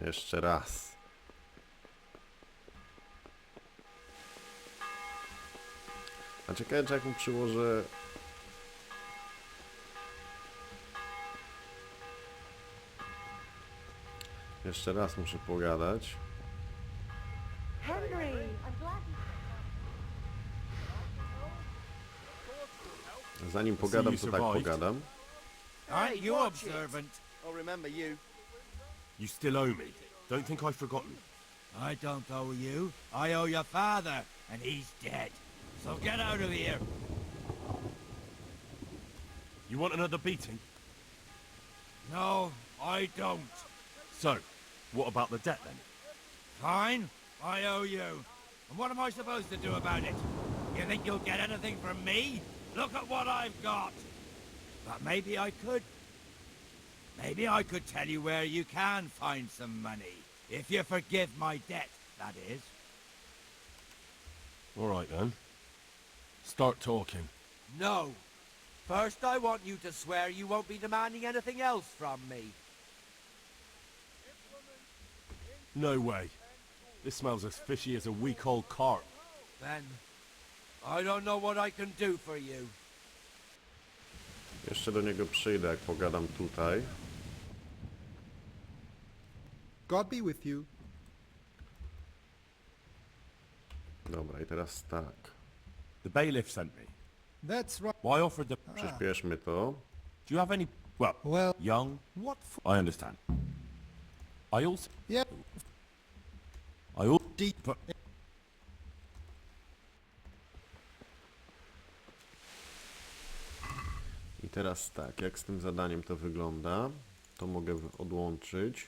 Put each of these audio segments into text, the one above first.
Jeszcze raz. A ciekawe, czy jak mu przyłożę... Jeszcze raz muszę pogadać. Henry, I'm glad Zanim pogadam, to tak pogadam. Aren't you observant? I'll remember you. You still owe me. Don't think I've forgotten. I don't owe you. I owe your father, and he's dead. So get out of here. You want another beating? No, I don't. So, what about the debt then? Fine, I owe you. And what am I supposed to do about it? You think you'll get anything from me? Look at what I've got. But maybe I could. Maybe I could tell you where you can find some money. If you forgive my debt, that is. All right then. Start talking. No. First I want you to swear you won't be demanding anything else from me. No way. This smells as fishy as a week-old carp. Then, I don't know what I can do for you. Jeszcze do niego przyjdę, jak pogadam tutaj. God be with you. Dobra, i teraz tak. The bailiff sent me. That's right. Why offered the... Przyspieszmy to. Do you have any... Well, young? what for? I understand. I also... Yeah. I also... Deep. I teraz tak, jak z tym zadaniem to wygląda, to mogę odłączyć.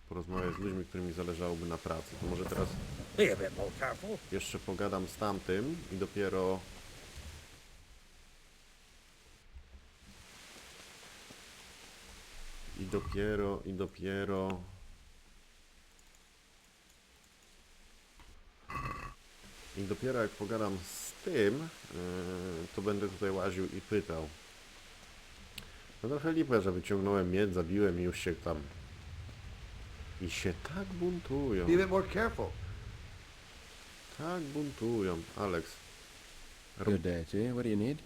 Porozmawiać z ludźmi, którymi zależałoby na pracy. To może teraz Be a bit more careful. jeszcze pogadam z tamtym i dopiero... I dopiero jak pogadam z tym, to będę tutaj łaził i pytał. No trochę lipa, że wyciągnąłem miecz, zabiłem i już się tam... I się tak buntują. Be a bit more careful. Tak buntują. Alex. Good day to you. What do you need?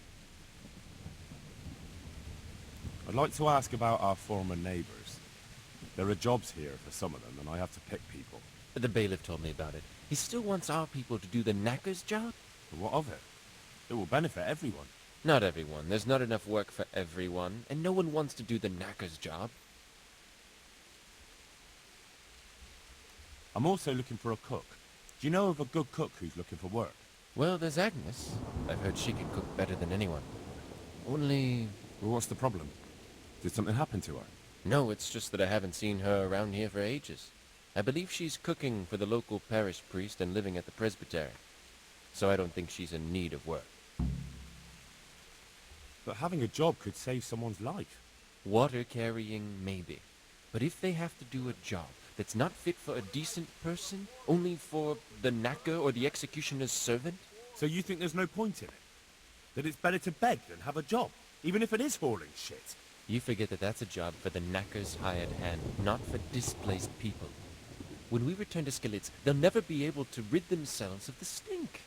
I'd like to ask about our former neighbours. There are jobs here for some of them, and I have to pick people. The bailiff told me about it. He still wants our people to do the knacker's job? But what of it? It will benefit everyone. Not everyone. There's not enough work for everyone, and no one wants to do the knacker's job. I'm also looking for a cook. Do you know of a good cook who's looking for work? Well, there's Agnes. I've heard she can cook better than anyone. Only... Well, what's the problem? Did something happen to her? No, it's just that I haven't seen her around here for ages. I believe she's cooking for the local parish priest and living at the presbytery. So I don't think she's in need of work. But having a job could save someone's life. Water carrying, maybe. But if they have to do a job that's not fit for a decent person, only for the knacker or the executioner's servant? So you think there's no point in it? That it's better to beg than have a job, even if it is hauling shit? You forget that that's a job for the knacker's hired hand, not for displaced people. When we return to Skillets, they'll never be able to rid themselves of the stink.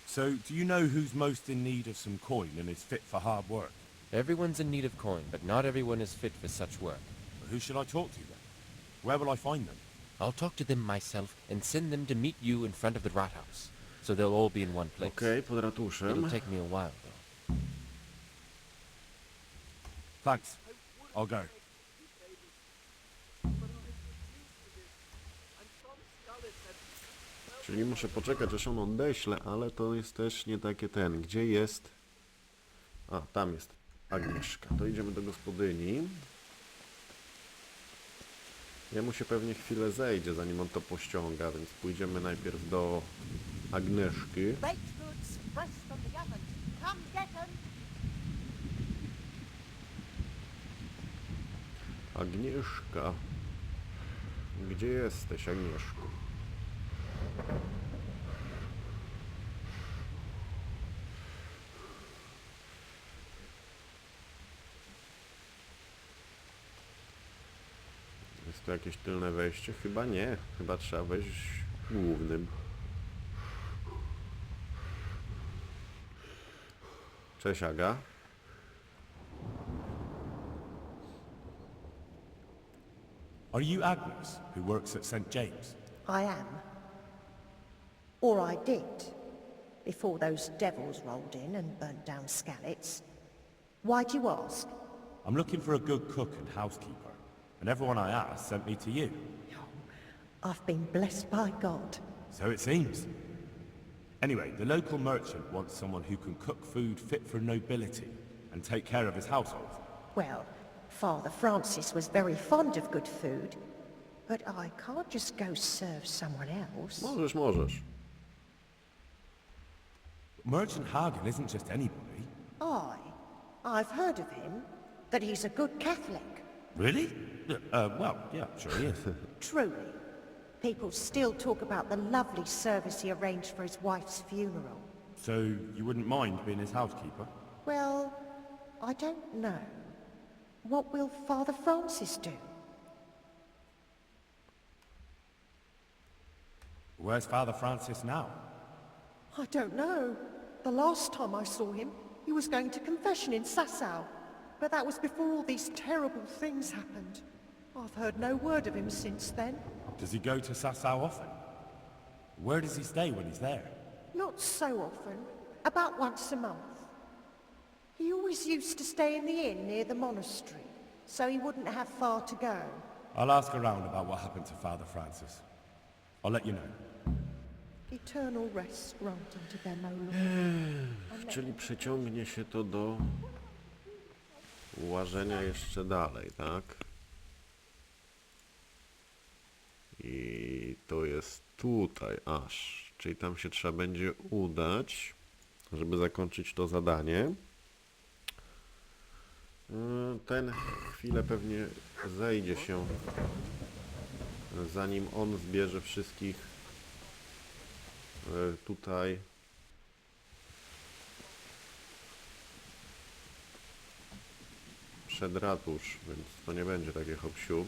So, do you know who's most in need of some coin and is fit for hard work? Everyone's in need of coin, but not everyone is fit for such work. Who should I talk to then? Where will I find them? I'll talk to them myself and send them to meet you in front of the rathouse, so they'll all be in one place. Okej, pod ratuszem. It'll take me a while, though. Thanks. I'll go. Czyli muszę poczekać, aż on odeśle, ale to jest też nie takie ten. Gdzie jest... A, tam jest Agnieszka. To idziemy do gospodyni. Jemu się pewnie chwilę zejdzie, zanim on to pościąga, więc pójdziemy najpierw do Agnieszki. baked goods fresh from the oven. Come get 'em. Agnieszka. Gdzie jesteś, Agnieszku? tu jakieś tylne wejście? Chyba nie. Chyba trzeba wejść głównym. Cześć, Aga. Are you Agnes, who works at St. James? I am. Or I did, before those devils rolled in and burnt down Skalitz. Why do you ask? I'm looking for a good cook and housekeeper, and everyone I asked sent me to you. I've been blessed by God. So it seems. Anyway, the local merchant wants someone who can cook food fit for nobility and take care of his household. Well, Father Francis was very fond of good food, but I can't just go serve someone else. Możesz. Merchant Hagen isn't just anybody. I've heard of him, that he's a good Catholic. Really? Well, yeah, sure he is. Truly. People still talk about the lovely service he arranged for his wife's funeral. So you wouldn't mind being his housekeeper? Well, I don't know. What will Father Francis do? Where's Father Francis now? I don't know. The last time I saw him, he was going to confession in Sasau. But that was before all these terrible things happened. I've heard no word of him since then. Does he go to Sasau often? Where does he stay when he's there? Not so often. About once a month. He always used to stay in the inn near the monastery, so he wouldn't have far to go. I'll ask around about what happened to Father Francis. I'll let you know. Eternal rest grant unto them, O Lord. Czyli przeciągnie się to do łażenia jeszcze dalej, tak? I to jest tutaj aż. Czyli tam się trzeba będzie udać, żeby zakończyć to zadanie. Ten chwilę pewnie zejdzie się, zanim on zbierze wszystkich tutaj przed ratusz, więc to nie będzie takie hop-siup.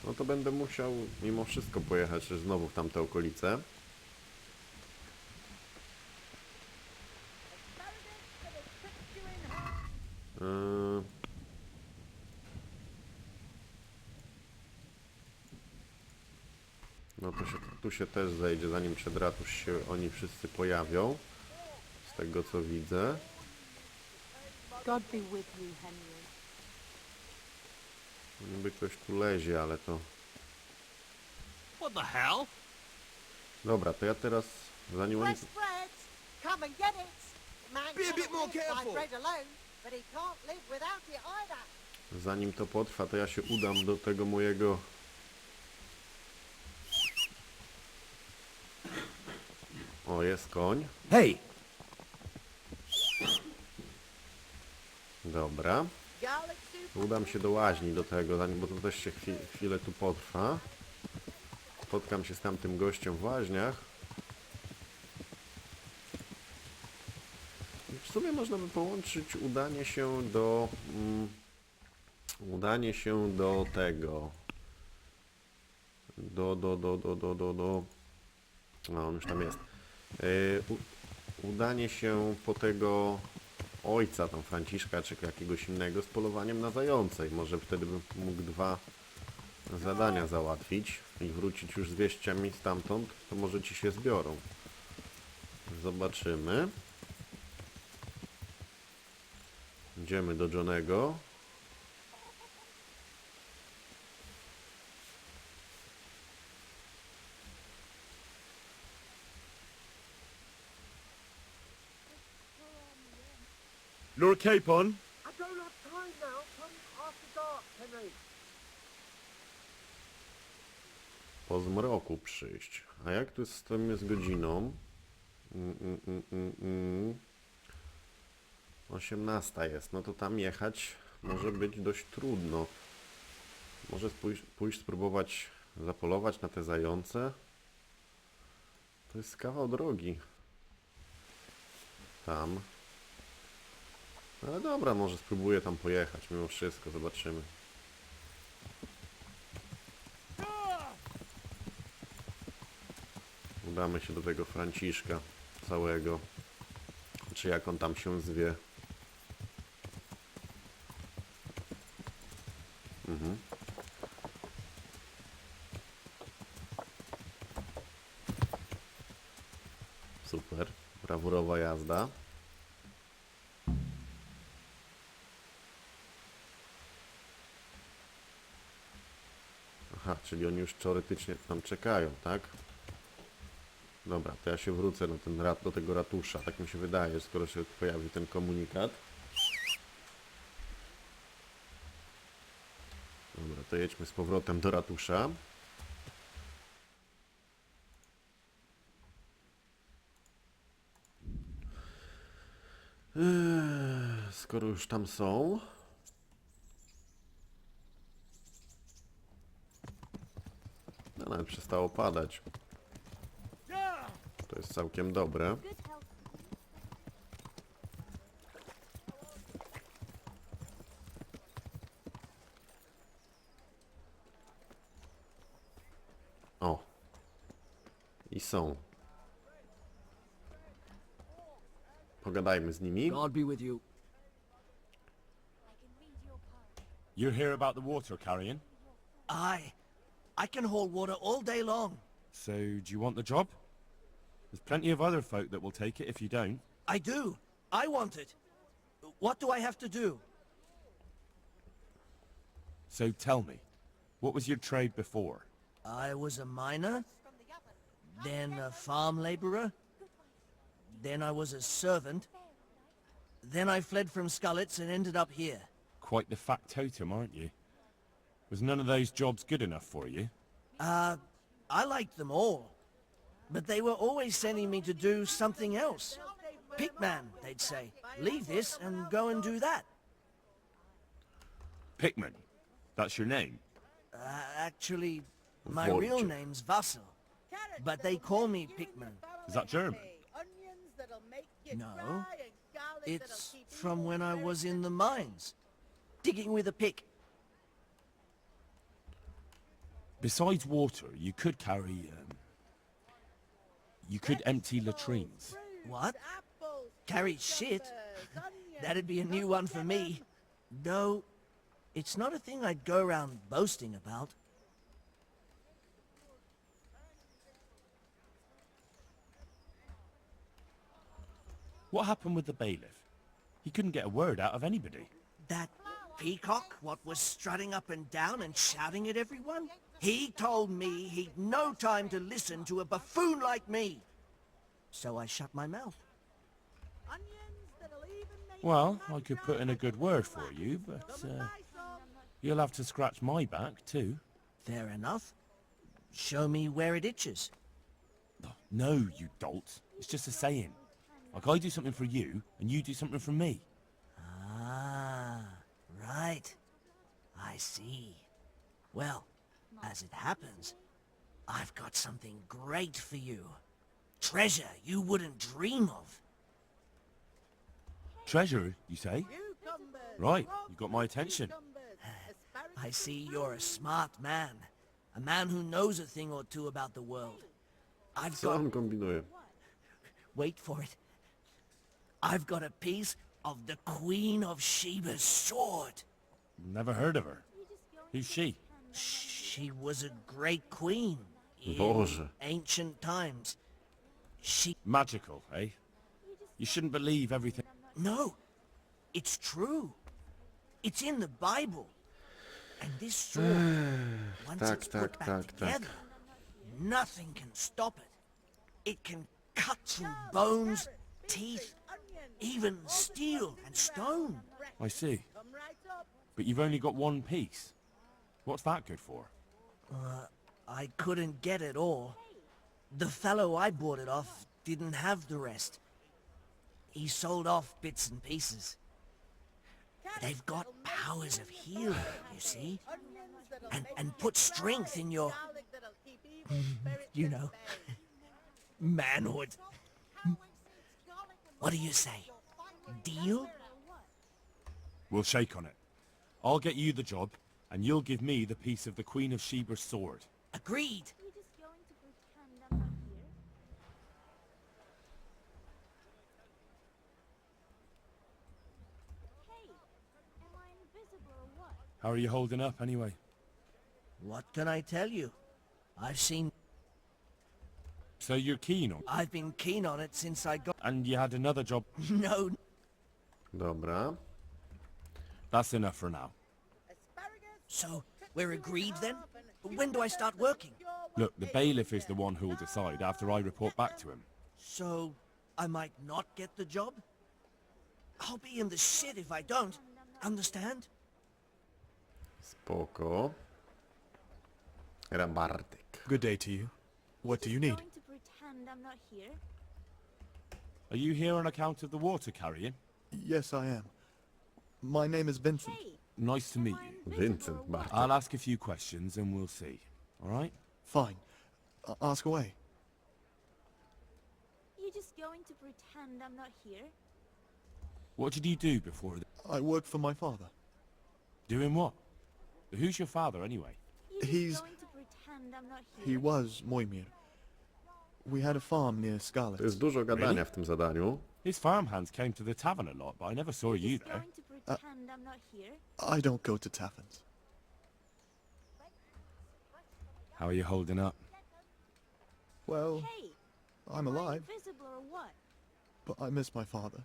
No to będę musiał mimo wszystko pojechać znowu w tamte okolice. No to tu się też zejdzie, zanim przed ratusz się oni wszyscy pojawią. Z tego co widzę. God be with you, Henry. Niby ktoś tu lezie, ale to... What the hell? Dobra, to ja teraz, zanim oni... Fresh bread! Come and get it! Man Be a bit cannot more live by careful. bread alone, but he can't live without it either. Zanim to potrwa, to ja się udam do tego mojego... O, jest koń. Hey! Dobra. Garlic soup. Udam się do łaźni do tego, zanim, bo to też się chwilę tu potrwa. Spotkam się z tamtym gościem w łaźniach. W sumie można by połączyć udanie się do... udanie się do tego... No, on już tam jest. Udanie się po tego ojca, tam Franciszka, czy jakiegoś innego z polowaniem na zające i może wtedy bym mógł 2 zadania załatwić i wrócić już z wieściami stamtąd, to może ci się zbiorą. Zobaczymy. Idziemy do Johnego. Your cape on? I don't have time now. Come after dark, Henry. Po zmroku przyjść. A jak tu z tym jest godziną? 18 jest. No to tam jechać może być dość trudno. Może pójść spróbować zapolować na te zające. To jest kawał drogi. Tam. Ale dobra, może spróbuję tam pojechać mimo wszystko, zobaczymy. Udamy się do tego Franciszka całego. Czy jak on tam się zwie. Super. Brawurowa jazda. Aha, czyli oni już teoretycznie tam czekają, tak? Dobra, to ja się wrócę na ten do tego ratusza. Tak mi się wydaje, skoro się pojawi ten komunikat. Dobra, to jedźmy z powrotem do ratusza. Skoro już tam są. No, nawet przestało padać. To jest całkiem dobre. O. I są. Pogadajmy z nimi. God be with you. You're here about the water carrying? Aye. I can haul water all day long. So, do you want the job? There's plenty of other folk that will take it if you don't. I do. I want it. What do I have to do? So tell me, what was your trade before? I was a miner, then a farm laborer, then I was a servant, then I fled from Scullets and ended up here. Quite the factotum, aren't you? Was none of those jobs good enough for you? I liked them all, but they were always sending me to do something else. Pickman, they'd say. Leave this and go and do that. Pickman. That's your name? Actually, my real name's Vassal, but they call me Pickman. Is that German? No, it's from when I was in the mines, digging with a pick. Besides water, you could carry, you could empty latrines. What? Carry shit? That'd be a new one for me. Though, it's not a thing I'd go around boasting about. What happened with the bailiff? He couldn't get a word out of anybody. That peacock, what was strutting up and down and shouting at everyone? He told me he'd no time to listen to a buffoon like me. So I shut my mouth. Well, I could put in a good word for you, but you'll have to scratch my back too. Fair enough. Show me where it itches. No, you dolt. It's just a saying. Like I do something for you, and you do something for me. Ah, right. I see. Well, as it happens, I've got something great for you. Treasure you wouldn't dream of. Treasure, you say? Right, you got my attention. I see you're a smart man. A man who knows a thing or two about the world. I've Co got... on kombinuje? Wait for it. I've got a piece of the Queen of Sheba's sword. Never heard of her. Who's she? She was a great queen in Boże. ancient times. She... Magical, eh? You shouldn't believe everything. No, it's true. It's in the Bible. And this sword, once tak, it's put tak, back tak, tak. together, nothing can stop it. It can cut through bones, teeth, even steel and stone. I see. But you've only got one piece. What's that good for? I couldn't get it all. The fellow I bought it off didn't have the rest. He sold off bits and pieces. They've got powers of healing, you see? And put strength in your... you know, manhood. What do you say? Deal? We'll shake on it. I'll get you the job, and you'll give me the piece of the Queen of Sheba's sword. Agreed. You just going to pretend I'm not here? Hey, am I invisible or what? How are you holding up, anyway? What can I tell you? So you're keen on... I've been keen on it since I got... And you had another job. No. Dobra. That's enough for now. So, we're agreed then? When do I start working? Look, the bailiff is the one who'll decide after I report back to him. So, I might not get the job? I'll be in the shit if I don't. Understand? Spoko. Era Bartek. Good day to you. What do you need? Going to pretend I'm not here? Are you here on account of the water carrying? Yes, I am. My name is Vincent. Hey, Nice to meet am I you. invisible or Vincent what? Bartek. I'll ask a few questions and we'll see. Alright? Fine. Ask away. You just going to pretend I'm not here? What did you do before... I work for my father. Doing what? Who's your father, anyway? You just He's- going to pretend I'm not here? He was Moimir. We had a farm near Scarlet. To jest dużo gadania w tym zadaniu. His farmhands came to the tavern a lot, but I never saw you Just there. going to pretend I'm not here? I don't go to taverns. How are you holding up? Well, Hey, I'm am I alive, invisible or what? but I miss my father.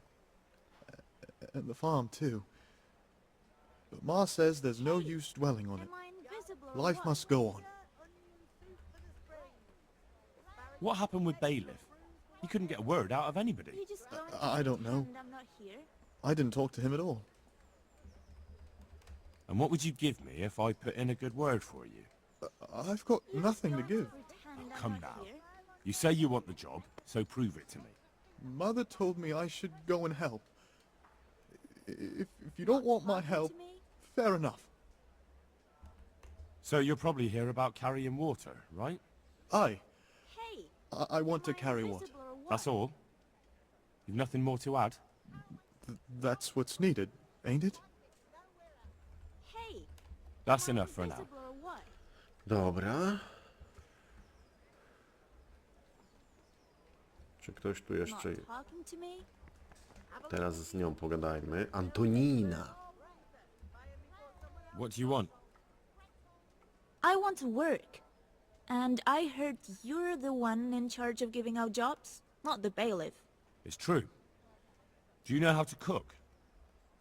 And the farm, too. But Ma says there's no use dwelling on it. Am I invisible or Life what? must go on. What happened with bailiff? He couldn't get a word out of anybody. You just going to I don't know. pretend I'm not here? I didn't talk to him at all. And what would you give me if I put in a good word for you? I've got You just nothing to going give. pretend I'm Come not now. here? You say you want the job, so prove it to me. Mother told me I should go and help. If you don't want my Talking help, to me? fair enough. So you're probably here about carrying water, right? Aye, Hey, I want to am I carry water. invisible or what? That's all? You've nothing more to add? That's what's needed, ain't it? Hey, That's am I enough for now. invisible or what? Dobra. Czy ktoś tu Not jeszcze... talking to me? Teraz z nią pogadajmy. Antonina. What do you want? I want to work. And I heard you're the one in charge of giving out jobs, not the bailiff. It's true. Do you know how to cook?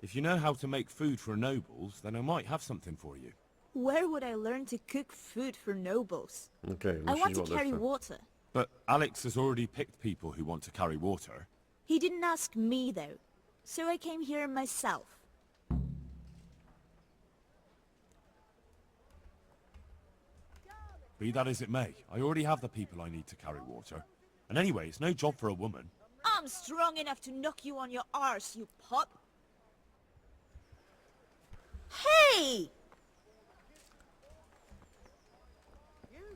If you know how to make food for nobles, then I might have something for you. Where would I learn to cook food for nobles? Okej, I want musisz to wodę carry chce. water. But Alex has already picked people who want to carry water. He didn't ask me though, so I came here myself. Be that as it may, I already have the people I need to carry water. And anyway, it's no job for a woman. I'm strong enough to knock you on your arse, you pup. Hey!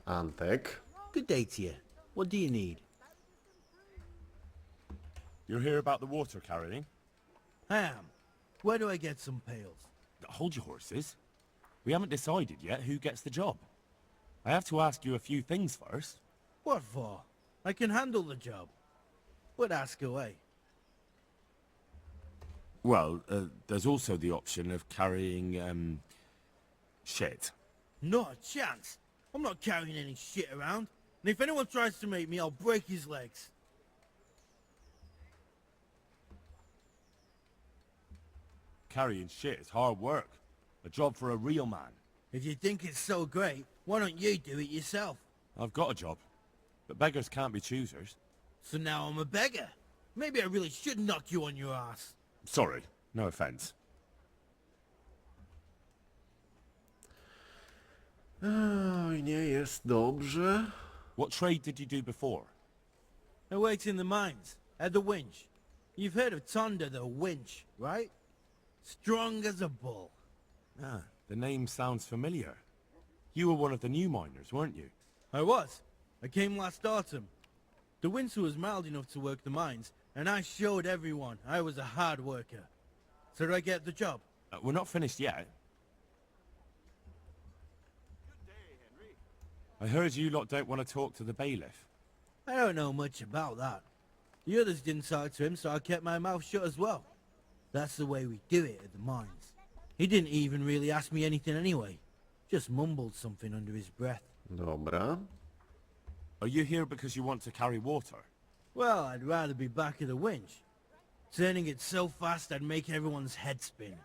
Antek. Good day to you. What do you need? You're here about the water carrying? Ham, where do I get some pails? Hold your horses. We haven't decided yet who gets the job. I have to ask you a few things first. What for? I can handle the job. But ask away. Well, there's also the option of carrying, shit. Not a chance. I'm not carrying any shit around. And if anyone tries to make me, I'll break his legs. Carrying shit is hard work. A job for a real man. If you think it's so great, why don't you do it yourself? I've got a job. But beggars can't be choosers. So now I'm a beggar. Maybe I really should knock you on your ass. Sorry, no offense. Oj, nie jest dobrze. What trade did you do before? I worked in the mines, at the winch. You've heard of Tonda the winch, right? Strong as a bull. Ah, the name sounds familiar. You were one of the new miners, weren't you? I was. I came last autumn. The winter was mild enough to work the mines, and I showed everyone I was a hard worker. So did I get the job? We're not finished yet. I heard you lot don't want to talk to the bailiff. I don't know much about that. The others didn't talk to him, so I kept my mouth shut as well. That's the way we do it at the mines. He didn't even really ask me anything anyway. Just mumbled something under his breath. Dobra. Are you here because you want to carry water? Well, I'd rather be back at the winch. Turning it so fast I'd make everyone's head spin.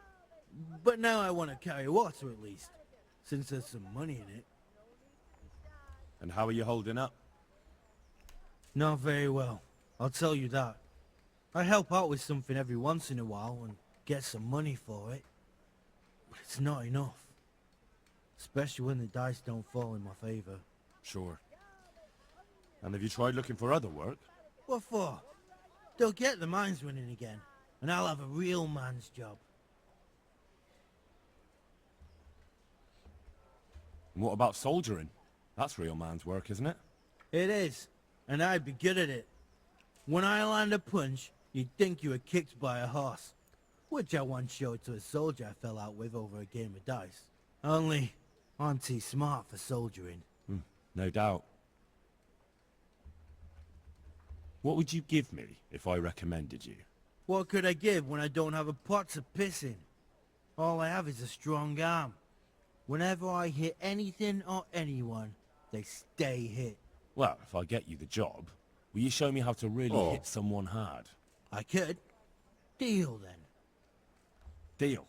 But now I want to carry water at least, since there's some money in it. And how are you holding up? Not very well, I'll tell you that. I help out with something every once in a while and get some money for it. But it's not enough. Especially when the dice don't fall in my favor. Sure. And have you tried looking for other work? What for? They'll get the mines running again, and I'll have a real man's job. And what about soldiering? That's real man's work, isn't it? It is, and I'd be good at it. When I land a punch, you'd think you were kicked by a horse, which I once showed to a soldier I fell out with over a game of dice. Only, I'm too smart for soldiering. No doubt. What would you give me if I recommended you? What could I give when I don't have a pot to piss in? All I have is a strong arm. Whenever I hit anything or anyone, they stay hit. Well, if I get you the job, will you show me how to really hit someone hard? I could. Deal then. Deal.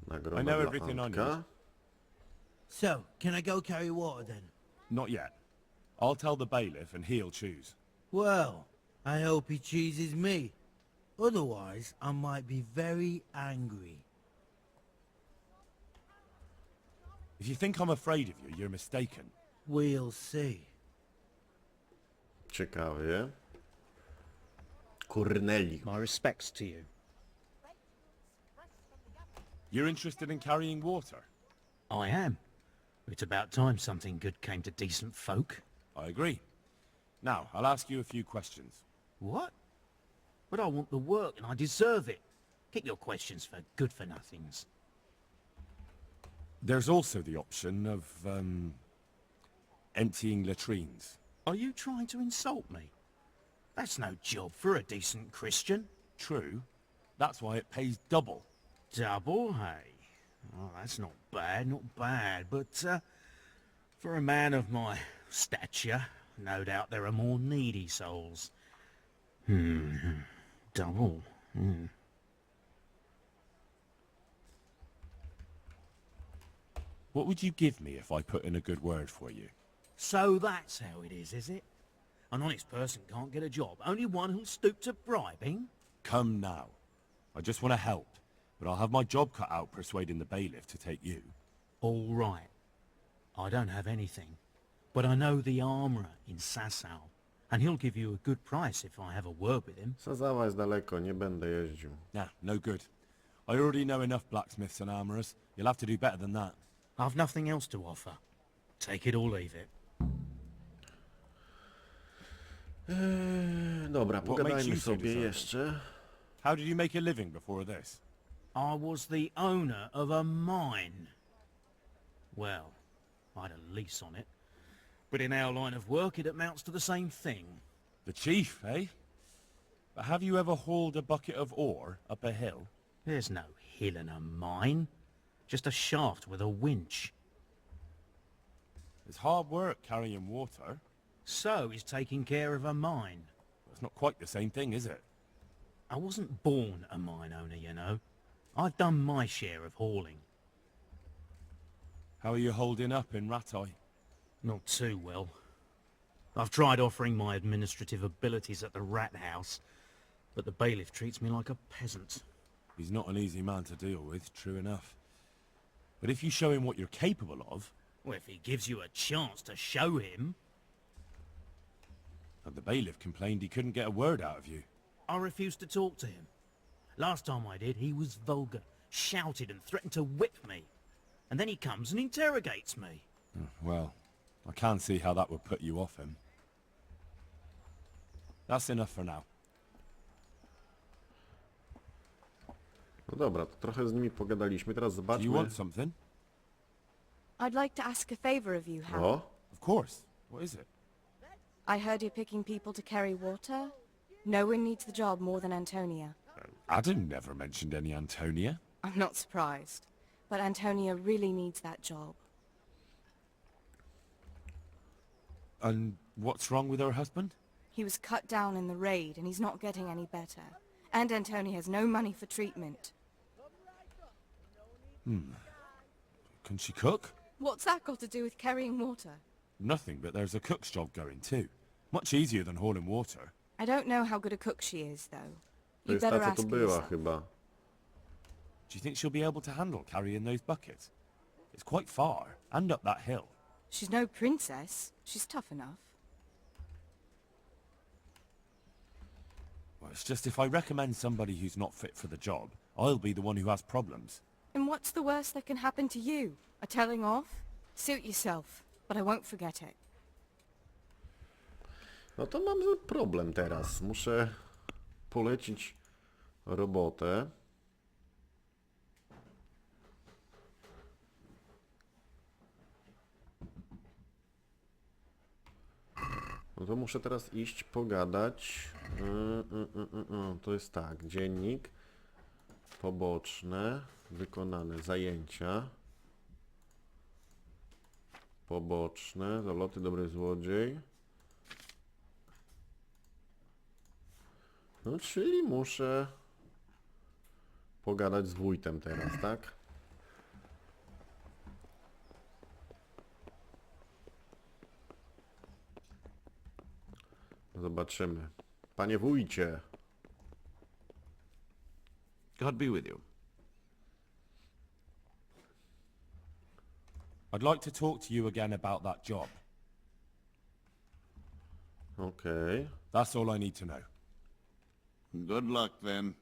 Nagroda I know dla everything I Antka. need. So, can I go carry water then? Not yet. I'll tell the bailiff and he'll choose. Well, I hope he chooses me. Otherwise, I might be very angry. If you think I'm afraid of you, you're mistaken. We'll see. Ciekawie. Corneli. My respects to you. You're interested in carrying water? I am. It's about time something good came to decent folk. I agree. Now, I'll ask you a few questions. What? But I want the work and I deserve it. Keep your questions for good-for-nothings. There's also the option of, emptying latrines. Are you trying to insult me? That's no job for a decent Christian. True. That's why it pays double. Double, hey? Oh, that's not bad, but, for a man of my stature, no doubt there are more needy souls. Double. What would you give me if I put in a good word for you? So that's how it is it? An honest person can't get a job, only one who'll stoop to bribing? Come now. I just want to help, but I'll have my job cut out persuading the bailiff to take you. All right. I don't have anything, but I know the armourer in Sasau, and he'll give you a good price if I have a word with him. Sazawa jest daleko, nie będę jeździł. Nah, no good. I already know enough blacksmiths and armourers. You'll have to do better than that. I've nothing else to offer. Take it or leave it. Dobra, What makes pogadajmy you so sobie deserving? jeszcze. How did you make a living before this? I was the owner of a mine. Well, I had a lease on it. But in our line of work, it amounts to the same thing. The chief, eh? But have you ever hauled a bucket of ore up a hill? There's no hill in a mine. Just a shaft with a winch. It's hard work carrying water. So is taking care of a mine. It's not quite the same thing, is it? I wasn't born a mine owner, you know. I've done my share of hauling. How are you holding up in Rattay? Not too well. I've tried offering my administrative abilities at the rat house, but the bailiff treats me like a peasant. He's not an easy man to deal with, true enough. But if you show him what you're capable of... Well, if he gives you a chance to show him... And the bailiff complained he couldn't get a word out of you. I refused to talk to him. Last time I did, he was vulgar, shouted and threatened to whip me. And then he comes and interrogates me. Well, I can't see how that would put you off him. That's enough for now. No dobra, to trochę z nimi pogadaliśmy, teraz Do you zobaczmy... want something? I'd like to ask a favor of you, Hal. O, Of course. What is it? I heard you're picking people to carry water. No one needs the job more than Antonia. Adam never mentioned any Antonia. I'm not surprised. But Antonia really needs that job. And what's wrong with her husband? He was cut down in the raid and he's not getting any better. And Antonia has no money for treatment. Can she cook? What's that got to do with carrying water? Nothing, but there's a cook's job going too. Much easier than hauling water. I don't know how good a cook she is, though. to You jest better ta, co ask tu her była yourself. chyba. Do you think she'll be able to handle carrying those buckets? It's quite far, and up that hill. She's no princess. She's tough enough. Well, it's just if I recommend somebody who's not fit for the job, I'll be the one who has problems. And what's the worst that can happen to you? A telling off? Suit yourself, but I won't forget it. No to mam problem teraz. Muszę polecić robotę. No to muszę teraz iść pogadać. To jest tak, dziennik, poboczne, wykonane zajęcia, poboczne, zaloty, dobry złodziej. No czyli muszę pogadać z wójtem teraz, tak? Zobaczymy. Panie wójcie. God be with you. I'd like to talk to you again about that job. Okej. That's all I need to know. Good luck then.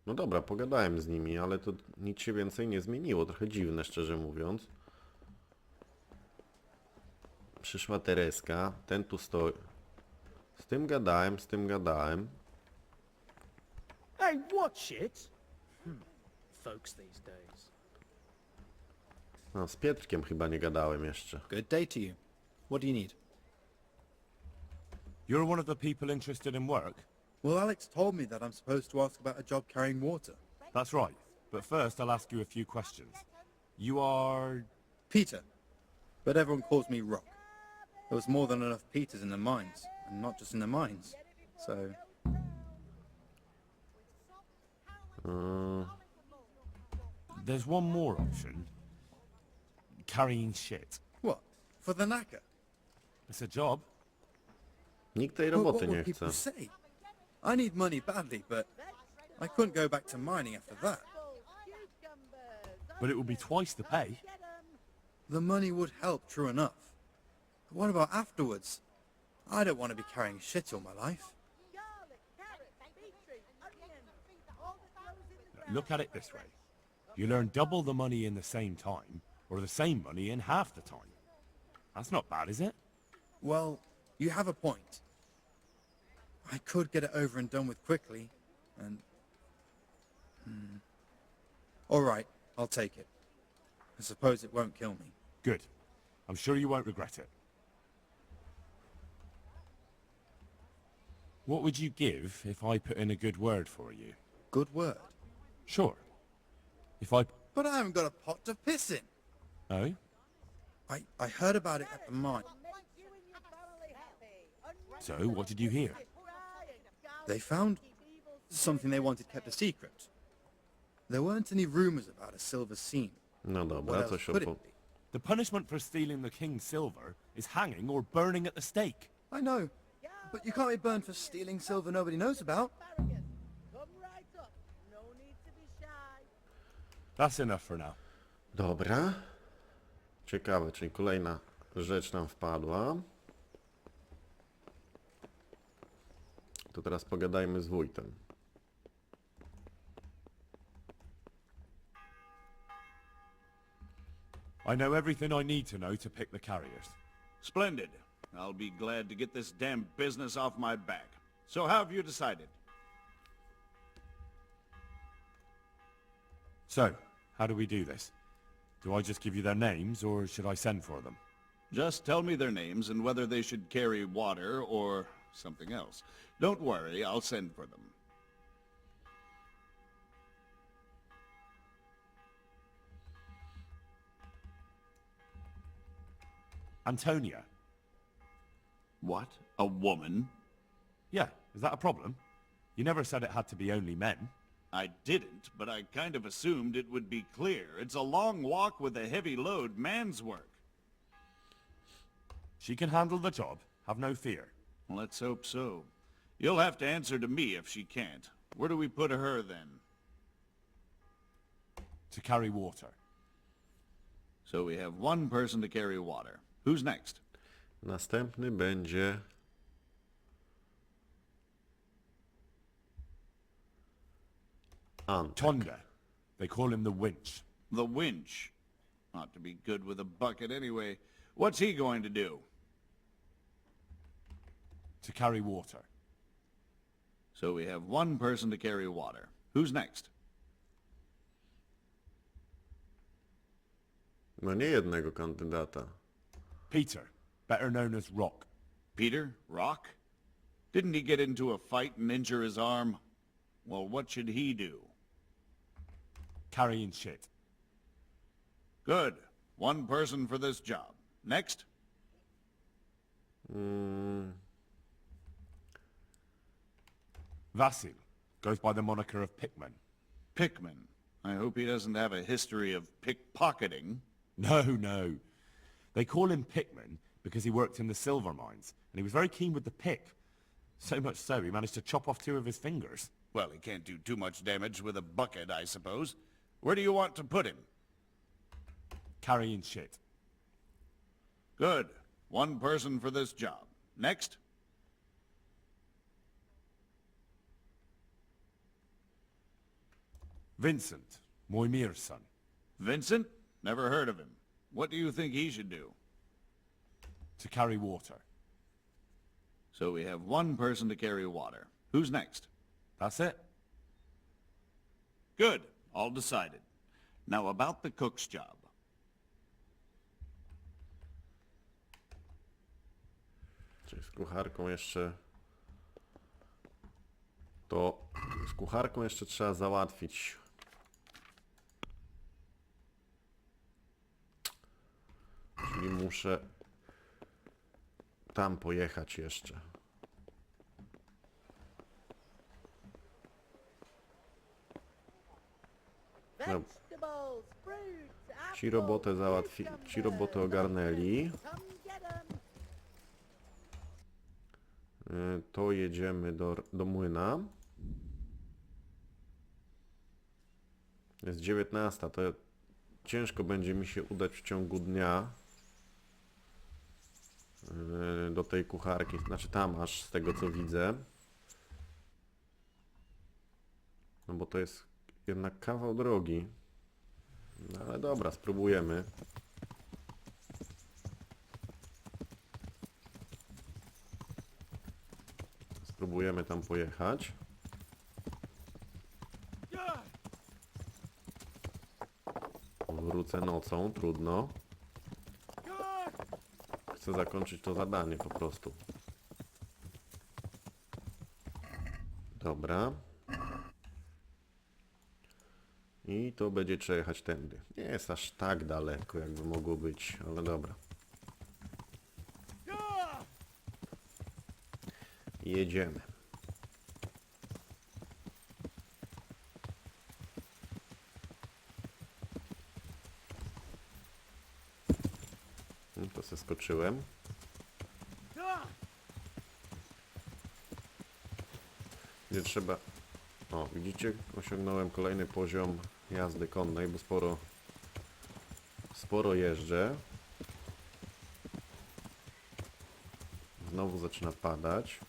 No dobra, pogadałem z nimi, ale to nic się więcej nie zmieniło. Trochę dziwne, szczerze mówiąc. Przyszła Tereska, ten tu stoi. Z tym gadałem, z tym gadałem. Hey, watch it! Folks these days. No, z Pietrkiem chyba nie gadałem jeszcze. Good day to you. What do you need? You're one of the people interested in work? Well, Alex told me that I'm supposed to ask about a job carrying water. That's right. But first I'll ask you a few questions. You are... Peter. But everyone calls me Rock. There was more than enough Peters in the mines, and not just in the mines. So... There's one more option. Carrying shit. What? For the knacker? It's a job. Nikt tej Well, roboty what nie would people chce. say? I need money badly, but I couldn't go back to mining after that. But it will be twice the pay. The money would help, true enough. But what about afterwards? I don't want to be carrying shit all my life. Look at it this way. You earn double the money in the same time, or the same money in half the time. That's not bad, is it? Well, you have a point. I could get it over and done with quickly, and... All right, I'll take it. I suppose it won't kill me. Good. I'm sure you won't regret it. What would you give if I put in a good word for you? Good word. Sure. If I... But I haven't got a pot to piss in. Oh? I heard about it at the mine. So, what did you hear? They found something they wanted kept a secret. There weren't any rumors about a silver seam. No What dobra, else coś could opo... it be? The punishment for stealing the king's silver is hanging or burning at the stake. I know, but you can't be burned for stealing silver nobody knows about. That's enough for now. Dobra. Ciekawe, czyli kolejna rzecz nam wpadła. To teraz pogadajmy z wójtem. I know everything I need to know to pick the carriers. Splendid. I'll be glad to get this damn business off my back. So how have you decided? So, how do we do this? Do I just give you their names, or should I send for them? Just tell me their names and whether they should carry water or something else. Don't worry, I'll send for them. Antonia. What? A woman? Yeah, is that a problem? You never said it had to be only men. I didn't, but I kind of assumed it would be clear. It's a long walk with a heavy load, man's work. She can handle the job, have no fear. Let's hope so. You'll have to answer to me if she can't. Where do we put her then? To carry water. So we have one person to carry water. Who's next? Następny będzie... Antek. Tonda. They call him the winch. The winch. Ought to be good with a bucket anyway. What's he going to do? To carry water. So we have one person to carry water. Who's next? No nie jednego kandydata. Peter, better known as Rock. Peter? Rock? Didn't he get into a fight and injure his arm? Well, what should he do? Carrying shit. Good. One person for this job. Next? Vasil goes by the moniker of Pickman. Pickman. I hope he doesn't have a history of pickpocketing. No. They call him Pickman because he worked in the silver mines, and he was very keen with the pick. So much so, he managed to chop off 2 of his fingers. Well, he can't do too much damage with a bucket, I suppose. Where do you want to put him? Carrying shit. Good. One person for this job. Next? Vincent, Moimir's son. Vincent? Never heard of him. What do you think he should do? To carry water. So we have one person to carry water. Who's next? That's it. Good. All decided. Now about the cook's job. Czyli z kucharką jeszcze... To z kucharką jeszcze trzeba załatwić. Czyli muszę tam pojechać jeszcze. No. Ci robotę ci robotę ogarnęli. To jedziemy do młyna. Jest 19, to ciężko będzie mi się udać w ciągu dnia do tej kucharki, znaczy tam aż z tego co widzę. No bo to jest jednak kawał drogi. No ale dobra, spróbujemy. Spróbujemy tam pojechać. Wrócę nocą, trudno. Chcę zakończyć to zadanie po prostu. Dobra. I to będzie trzeba jechać tędy. Nie jest aż tak daleko, jakby mogło być, ale dobra. Jedziemy. No to zeskoczyłem. Nie trzeba... O, widzicie? Osiągnąłem kolejny poziom jazdy konnej, bo sporo jeżdżę. Znowu zaczyna padać.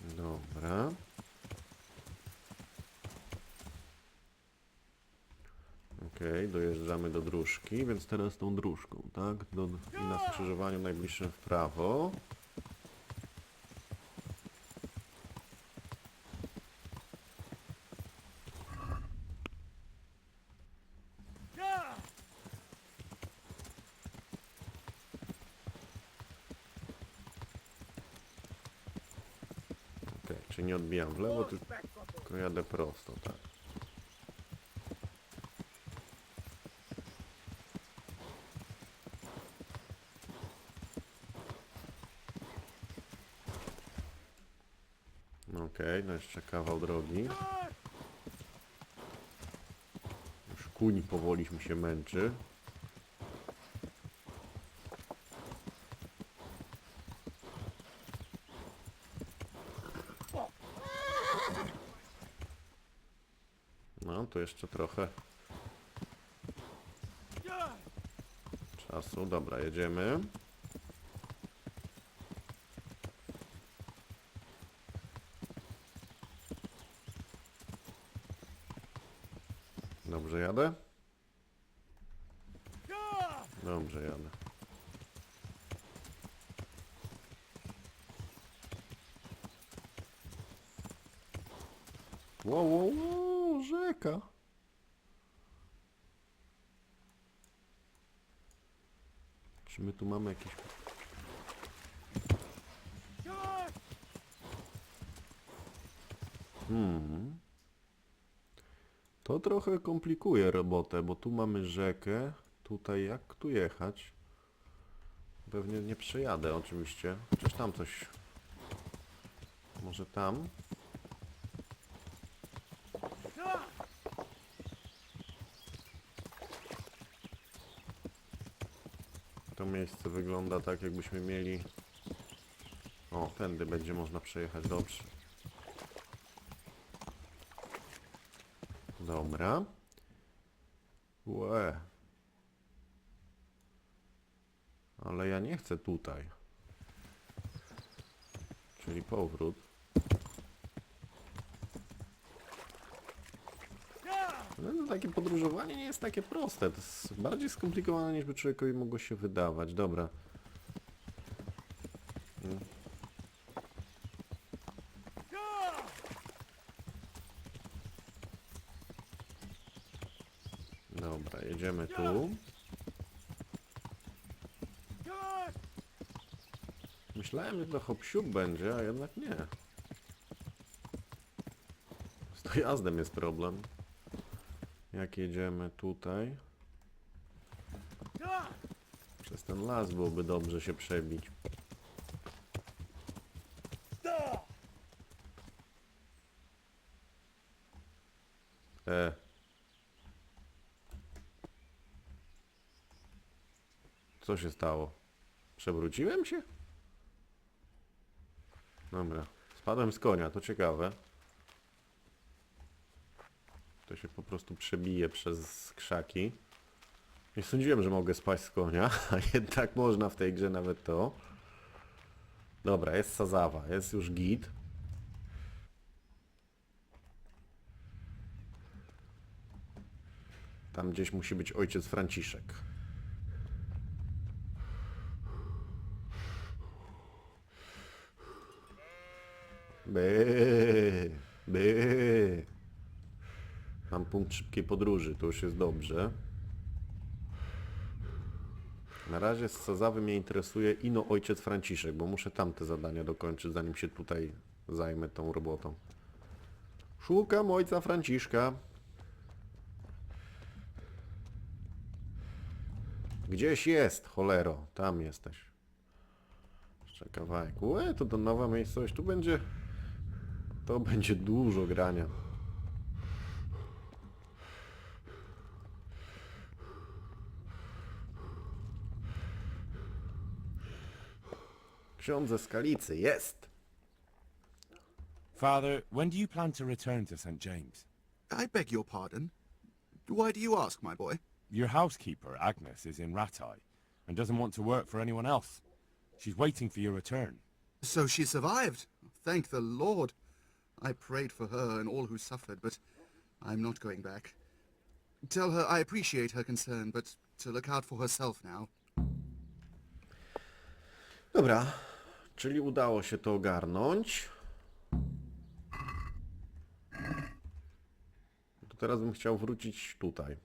Dobra. Okej, dojeżdżamy do dróżki, więc teraz tą dróżką, tak? I na skrzyżowaniu najbliższym w prawo. Okej, czyli nie odbijam w lewo, tylko jadę prosto, tak? Okej, no jeszcze kawał drogi. Już kuń powoli mi się męczy. No, to jeszcze trochę czasu. Dobra, jedziemy. Dobrze jadę? Dobrze jadę. Wow, wow, wow, rzeka. Czy my tu mamy jakieś... To trochę komplikuje robotę, bo tu mamy rzekę. Tutaj jak tu jechać? Pewnie nie przejadę oczywiście. Chociaż tam coś... Może tam? To miejsce wygląda tak, jakbyśmy mieli... O, tędy będzie można przejechać, dobrze. Dobra. Łe. Ale ja nie chcę tutaj. Czyli powrót. No, takie podróżowanie nie jest takie proste. To jest bardziej skomplikowane, niż by człowiekowi mogło się wydawać. Dobra. Dobra, jedziemy tu. Myślałem, że to hop-siup będzie, a jednak nie. Z dojazdem jest problem. Jak jedziemy tutaj? Przez ten las byłoby dobrze się przebić. Co się stało? Przewróciłem się? Dobra. Spadłem z konia, to ciekawe. To się po prostu przebije przez krzaki. Nie sądziłem, że mogę spaść z konia, a jednak można w tej grze nawet to. Dobra, jest Sazawa, jest już git. Tam gdzieś musi być ojciec Franciszek. By. Mam punkt szybkiej podróży, to już jest dobrze. Na razie z Sazawy mnie interesuje ino ojciec Franciszek, bo muszę tamte zadania dokończyć, zanim się tutaj zajmę tą robotą. Szukam ojca Franciszka. Gdzieś jest, cholero. Tam jesteś. Jeszcze kawałek. To nowa miejscowość. Tu będzie... To będzie dużo grania. Ksiądz ze Skalicy, jest! Father, when do you plan to return to St. James? I beg your pardon. Why do you ask, my boy? Your housekeeper, Agnes, is in Rattay and doesn't want to work for anyone else. She's waiting for your return. So she survived. Thank the Lord. I prayed for her and all who suffered, but I'm not going back. Tell her I appreciate her concern, but to look out for herself now. Dobra, czyli udało się to ogarnąć. To teraz bym chciał wrócić tutaj.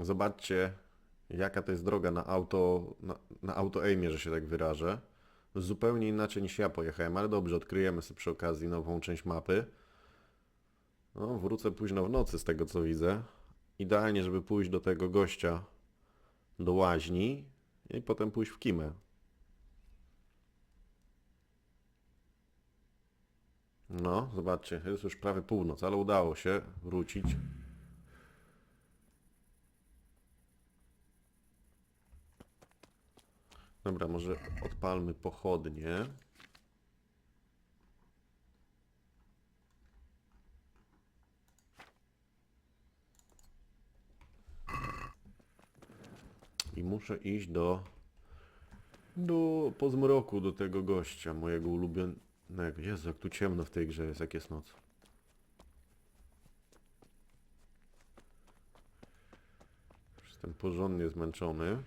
Zobaczcie, jaka to jest droga na auto-aimie, że się tak wyrażę. Zupełnie inaczej niż ja pojechałem, ale dobrze, odkryjemy sobie przy okazji nową część mapy. No, wrócę późno w nocy z tego co widzę. Idealnie, żeby pójść do tego gościa do łaźni i potem pójść w kimę. No, zobaczcie, jest już prawie północ, ale udało się wrócić. Dobra, może odpalmy pochodnie. I muszę iść po zmroku do tego gościa, mojego ulubionego. Jezu, jak tu ciemno w tej grze jest, jak jest noc. Jestem porządnie zmęczony.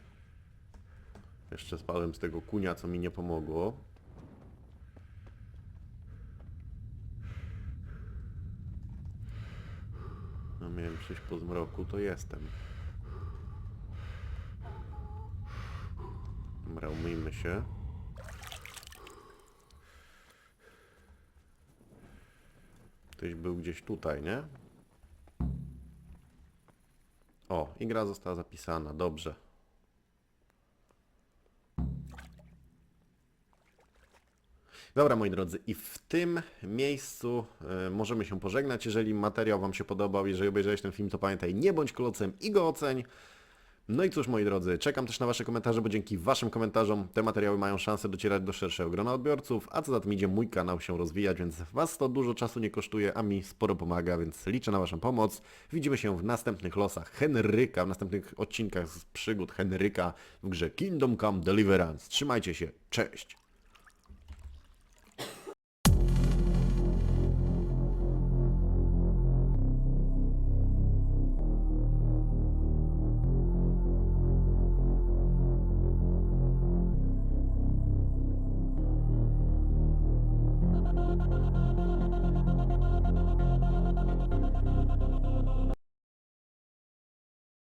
Jeszcze spadłem z tego kunia, co mi nie pomogło. No miałem przyjść po zmroku, to jestem. Dobra, umyjmy się. Ktoś był gdzieś tutaj, nie? O, i gra została zapisana, dobrze. Dobra, moi drodzy, i w tym miejscu możemy się pożegnać. Jeżeli materiał Wam się podobał, jeżeli obejrzałeś ten film, to pamiętaj, nie bądź kolocem i go oceń. No i cóż, moi drodzy, czekam też na Wasze komentarze, bo dzięki Waszym komentarzom te materiały mają szansę docierać do szerszego grona odbiorców, a co za tym idzie, mój kanał się rozwijać, więc Was to dużo czasu nie kosztuje, a mi sporo pomaga, więc liczę na Waszą pomoc. Widzimy się w następnych losach Henryka, w następnych odcinkach z przygód Henryka w grze Kingdom Come Deliverance. Trzymajcie się, cześć!